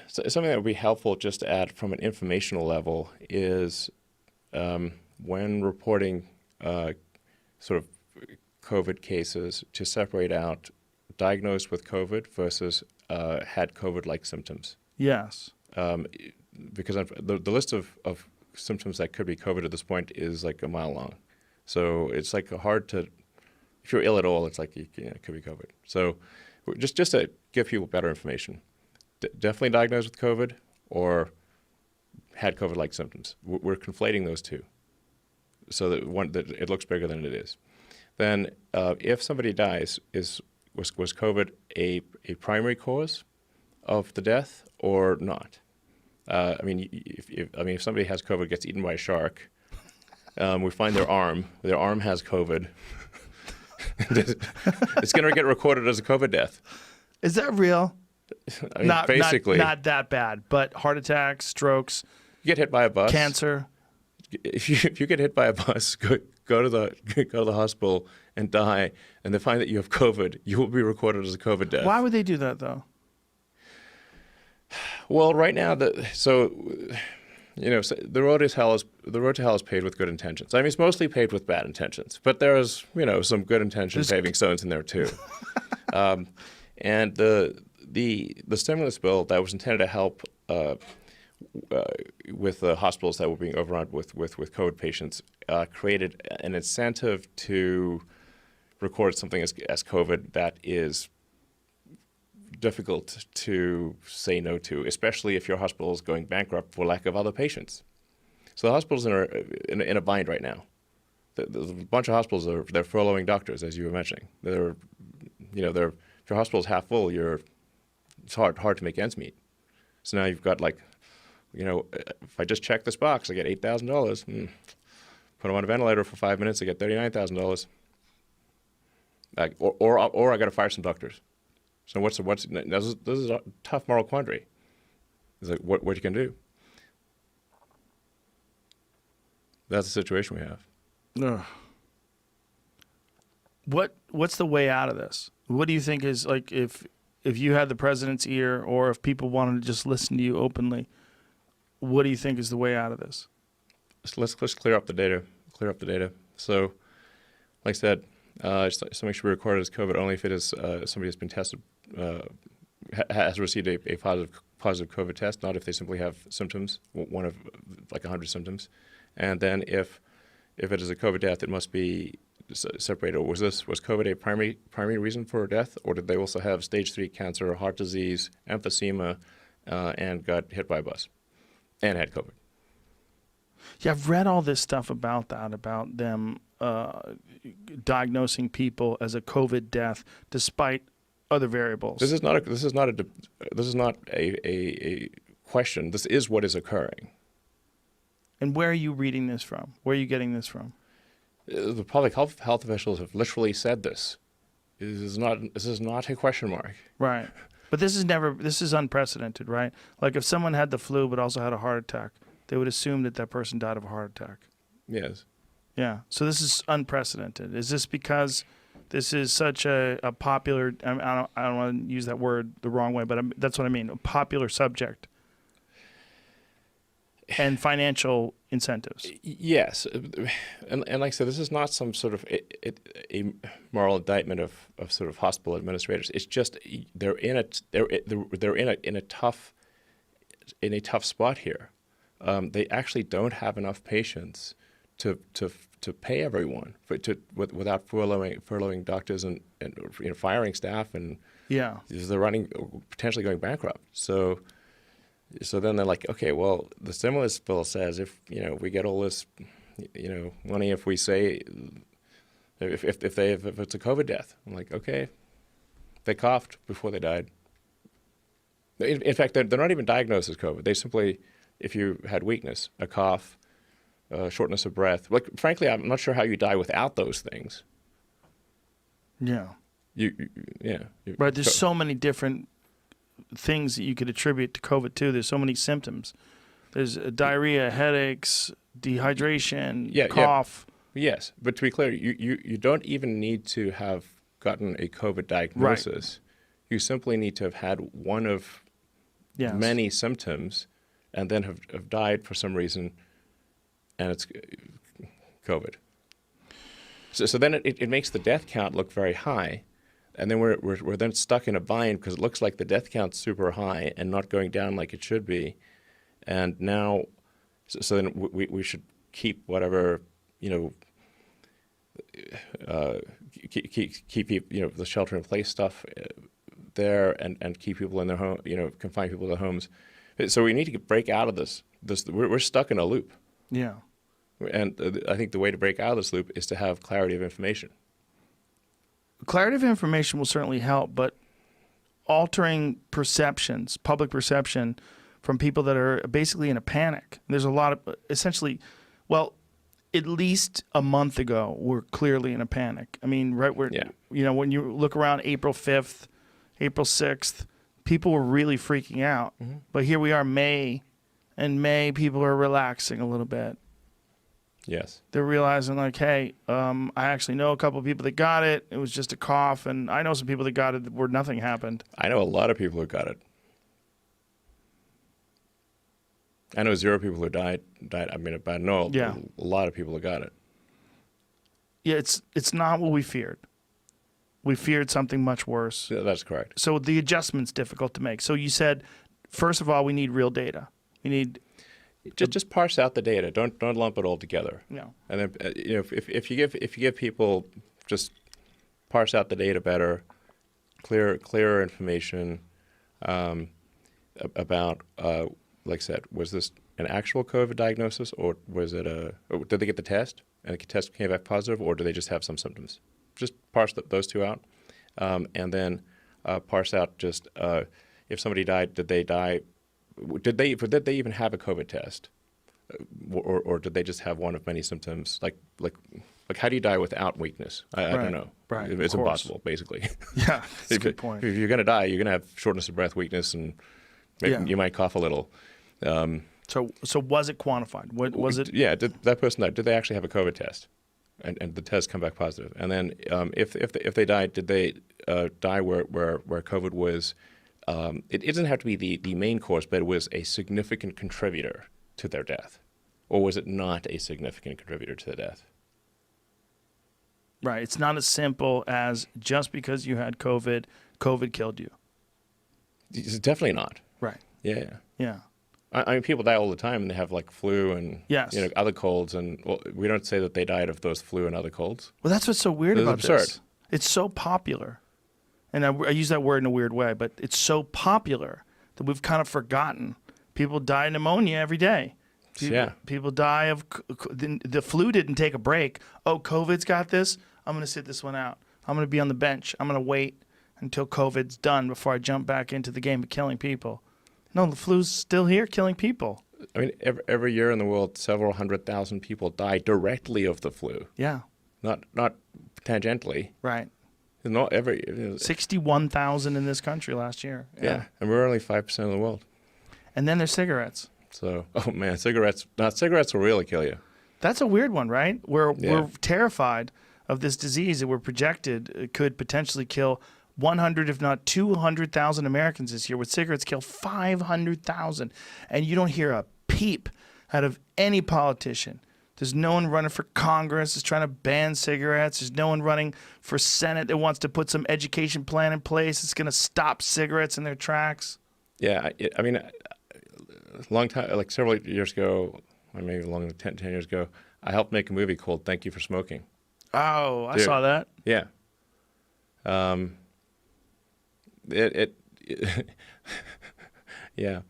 something that would be helpful just to add from an informational level is when reporting sort of COVID cases to separate out diagnosed with COVID versus had COVID-like symptoms. Yes. Because the list of symptoms that could be COVID at this point is like a mile long. So it's like hard to, if you're ill at all, it's like it could be COVID. So just to give people better information, definitely diagnosed with COVID or had COVID-like symptoms. We're conflating those two, so that it looks bigger than it is. Then, if somebody dies, was COVID a primary cause of the death or not? If somebody has COVID, gets eaten by a shark, we find their arm has COVID. It's going to get recorded as a COVID death. Is that real? I mean, basically, not that bad, but heart attacks, strokes. You get hit by a bus. Cancer. If you get hit by a bus, go to the hospital and die, and they find that you have COVID, you will be recorded as a COVID death. Why would they do that, though? Well, right now, so the road to hell is paved with good intentions. I mean, it's mostly paved with bad intentions, but there's some good intention paving stones in there too. And the stimulus bill that was intended to help with the hospitals that were being overrun with COVID patients created an incentive to record something as COVID that is difficult to say no to, especially if your hospital is going bankrupt for lack of other patients. So the hospitals are in a bind right now. There's a bunch of hospitals they're furloughing doctors, as you were mentioning. If your hospital's half full, it's hard to make ends meet. So now you've got if I just check this box, I get $8,000. Put them on a ventilator for 5 minutes, I get $39,000. Or I got to fire some doctors. So this is a tough moral quandary. It's like what you can do. That's the situation we have. Ugh. What's the way out of this? What do you think is like if you had the president's ear, or if people wanted to just listen to you openly? What do you think is the way out of this? Let's clear up the data. So, like I said, something should be recorded as COVID only if it is somebody has been tested, has received a positive COVID test, not if they simply have symptoms, one of like 100 symptoms. And then if it is a COVID death, it must be separated. Was COVID a primary reason for death, or did they also have stage 3 cancer, heart disease, emphysema, and got hit by a bus? And had COVID. Yeah, I've read all this stuff about them diagnosing people as a COVID death despite other variables. This is not a question. This is what is occurring. And where are you reading this from? Where are you getting this from? The public health officials have literally said this. This is not a question mark. Right. But this is unprecedented, right? Like if someone had the flu but also had a heart attack, they would assume that person died of a heart attack. Yes. Yeah. So this is unprecedented. Is this because this is such a popular, I don't want to use that word the wrong way, but that's what I mean, a popular subject and financial incentives? Yes. And like I said, this is not some sort of a moral indictment of sort of hospital administrators. It's just they're in a tough spot here. They actually don't have enough patients to pay everyone without furloughing doctors and firing staff, and yeah, they're potentially going bankrupt. So then they're like, okay, well, the stimulus bill says if we get all this money, if we say if it's a COVID death, I'm like, okay, they coughed before they died. In fact, they're not even diagnosed as COVID. They simply, if you had weakness, a cough, shortness of breath. Like, frankly, I'm not sure how you die without those things. Yeah. Right. There's so many different things that you could attribute to COVID too. There's so many symptoms. There's diarrhea, headaches, dehydration, cough. Yeah. Yes, but to be clear, you don't even need to have gotten a COVID diagnosis. Right. You simply need to have had one of Yes. many symptoms and then have died for some reason, and it's COVID. So then it makes the death count look very high, and then we're then stuck in a bind because it looks like the death count's super high and not going down like it should be, and now, so then we should keep whatever, keep the shelter in place stuff there and keep people in their home, confine people to their homes. So we need to break out of this. We're stuck in a loop. Yeah. And I think the way to break out of this loop is to have clarity of information. Clarity of information will certainly help, but altering perceptions, public perception, from people that are basically in a panic. There's a lot of, essentially, well, at least a month ago, we're clearly in a panic. I mean, right where, when you look around April 5th, April 6th, people were really freaking out. Mm-hmm. But here we are, May, and May, people are relaxing a little bit. Yes. They're realizing, like, hey, I actually know a couple of people that got it. It was just a cough. And I know some people that got it where nothing happened. I know a lot of people who got it. I know 0 people who died. I mean, I know a lot of people who got it. Yeah, it's not what we feared. We feared something much worse. Yeah, that's correct. So the adjustment's difficult to make. So you said, first of all, we need real data. We need just parse out the data. Don't lump it all together. Yeah. And then if you give people, just parse out the data better, clearer information about. Like I said, was this an actual COVID diagnosis, or was it or did they get the test and the test came back positive, or do they just have some symptoms? Just parse those two out, and then parse out just if somebody died, did they die? Did they even have a COVID test, or did they just have one of many symptoms? Like how do you die without weakness? I don't know. Right. It's impossible, basically. Yeah, that's a good point. If you're going to die, you're going to have shortness of breath, weakness, and you might cough a little. So was it quantified? What was it? Yeah, did that person die? Did they actually have a COVID test, and the test come back positive? And then if they died, did they die where COVID was? It doesn't have to be the main cause, but it was a significant contributor to their death, or was it not a significant contributor to the death? Right. It's not as simple as just because you had COVID, COVID killed you. It's definitely not. Right. Yeah. Yeah. I mean, people die all the time, and they have like flu and other colds, and we don't say that they died of those flu and other colds. Well, that's what's so weird about absurd. This. It's so popular, and I use that word in a weird way, but it's so popular that we've kind of forgotten. People die of pneumonia every day. People die of the flu. Didn't take a break. Oh, COVID's got this. I'm going to sit this one out. I'm going to be on the bench. I'm going to wait until COVID's done before I jump back into the game of killing people. No, the flu's still here killing people. I mean, every year in the world, several 100,000 people die directly of the flu. Yeah. Not tangentially. Right. Not 61,000 in this country last year. Yeah. And we're only 5% of the world. And then there's cigarettes. So, oh man, cigarettes will really kill you. That's a weird one, right? We're terrified of this disease that we're projected could potentially kill 100, if not 200,000 Americans this year. With cigarettes, kill 500,000. And you don't hear a peep out of any politician. There's no one running for Congress that's trying to ban cigarettes. There's no one running for Senate that wants to put some education plan in place that's going to stop cigarettes in their tracks. Yeah, I mean, a long time, like several years ago, or maybe longer than 10 years ago, I helped make a movie called Thank You for Smoking. Oh, I saw that. Yeah. Yeah.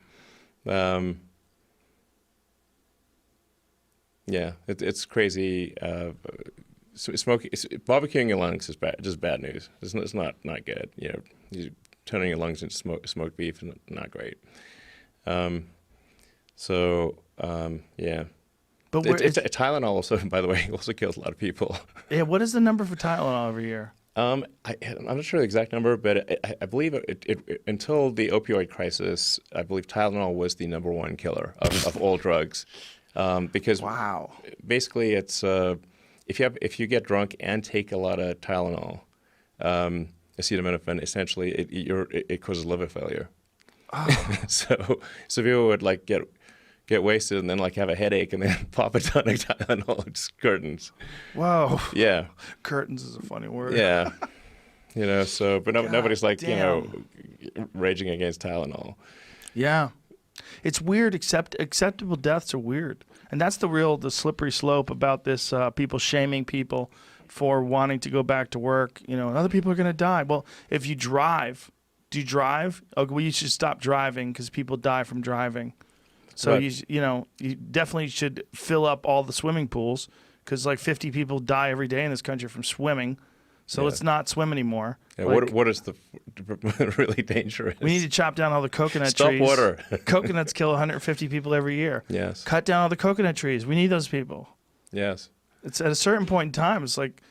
Yeah, it's crazy. Smoking, barbecuing your lungs is just bad news. It's not good. You know, you're turning your lungs into smoked beef is not great. Yeah. But Tylenol also, by the way, also kills a lot of people. Yeah, what is the number for Tylenol every year? I'm not sure the exact number, but I believe it until the opioid crisis, I believe Tylenol was the number one killer of all drugs. Because basically it's if you get drunk and take a lot of Tylenol, acetaminophen, essentially it causes liver failure. So people would like get wasted and then like have a headache and then pop a ton of Tylenol, just curtains. Whoa. Yeah, Curtains is a funny word. yeah. So but nobody's like damn. raging against Tylenol. Yeah. It's weird. Acceptable deaths are weird, and that's the slippery slope about this. People shaming people for wanting to go back to work. Other people are going to die. Well, if you drive, do you drive? Okay, well, you should stop driving because people die from driving. So Right. you definitely should fill up all the swimming pools because like 50 people die every day in this country from swimming. So Yeah. let's not swim anymore. Yeah, Like, what is the really dangerous? we need to chop down all the coconut Stop trees. water. Coconuts kill 150 people every year. Yes. Cut down all the coconut trees. We need those people. Yes. It's at a certain point in time. It's like,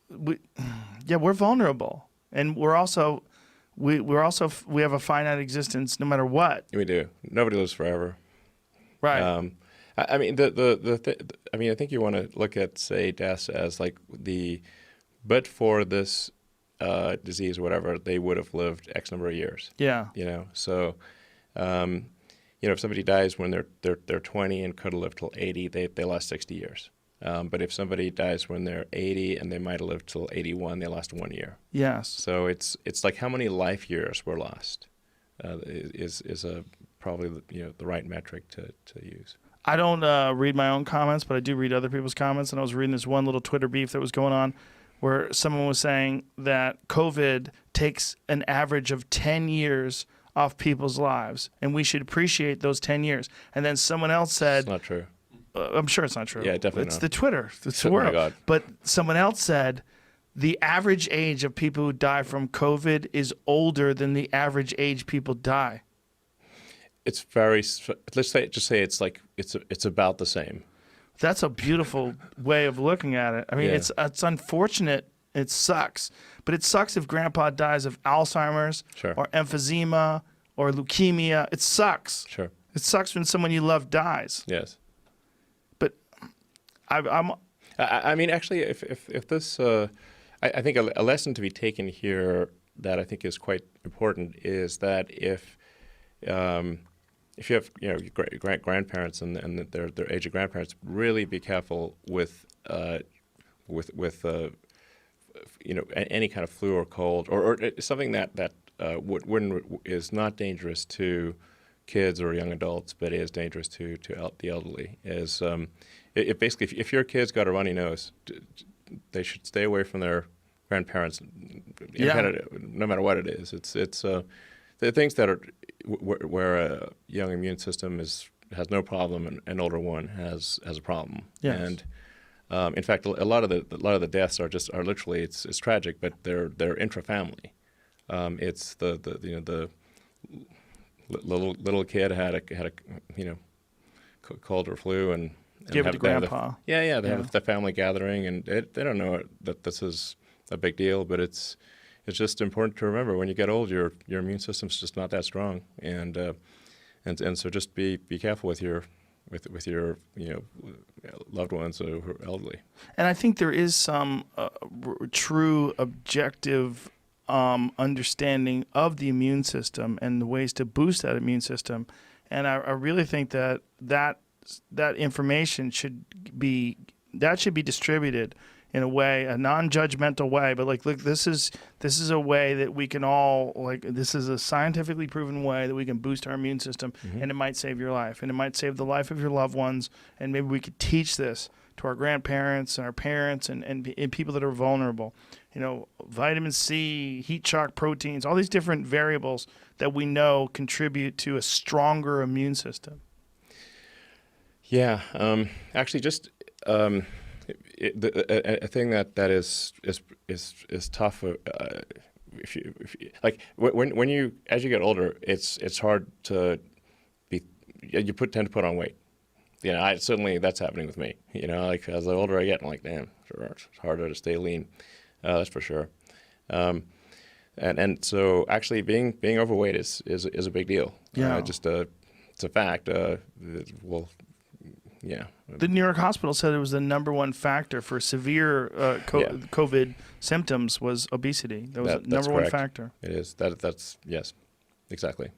we're vulnerable, and we have a finite existence no matter what. We do. Nobody lives forever. Right. I mean, I think you want to look at, say, deaths as like but for this disease or whatever, they would have lived X number of years. Yeah. So, if somebody dies when they're 20 and could have lived till 80, they lost 60 years. But if somebody dies when they're 80 and they might have lived till 81, they lost 1 year. Yes. So it's like how many life years were lost is probably the right metric to use. I don't read my own comments, but I do read other people's comments. And I was reading this one little Twitter beef that was going on where someone was saying that COVID takes an average of 10 years off people's lives, and we should appreciate those 10 years. And then someone else said, It's not true. I'm sure it's not true. Yeah, definitely It's not. the Twitter. It's the Oh my world. God. But someone else said the average age of people who die from COVID is older than the average age people die. It's very. Let's say it's like it's about the same. That's a beautiful way of looking at it. I mean, Yeah. it's unfortunate. It sucks. But it sucks if grandpa dies of Alzheimer's Sure. or emphysema or leukemia. It sucks. Sure. It sucks when someone you love dies. Yes. But I'm I mean, actually, if this, I think a lesson to be taken here that I think is quite important is that if you have your grandparents and their age of grandparents, really be careful with any kind of flu or cold or something that is not dangerous to kids or young adults, but is dangerous to the elderly. Is it basically if your kids got a runny nose, they should stay away from their grandparents, no matter what it is. It's the things that are where a young immune system has no problem and an older one has a problem. Yes. And in fact, a lot of the deaths are literally it's tragic, but they're intra-family. It's the little kid had a cold or flu and give it to grandpa. They have the family gathering and they don't know that this is a big deal, but it's just important to remember when you get old, your immune system's just not that strong, and so just be careful with your loved ones who are elderly. And I think there is some true objective understanding of the immune system and the ways to boost that immune system. And I really think that information should be distributed in a way, a non-judgmental way. But like, look, this is a way that we can all this is a scientifically proven way that we can boost our immune system, and it might save your life, and it might save the life of your loved ones. And maybe we could teach this to our grandparents and our parents and people that are vulnerable. Vitamin C, heat shock proteins, all these different variables that we know contribute to a stronger immune system. Yeah, actually, just a thing that is tough. If you like when you as you get older, it's hard to be. You tend to put on weight. Certainly that's happening with me. Like as the older I get, I'm like, damn, it's harder to stay lean. That's for sure. And so actually being overweight is a big deal. Yeah. It's a fact. Yeah. The New York hospital said it was the number one factor for severe COVID symptoms was obesity. That was the number one correct. factor. It is. That's yes, exactly.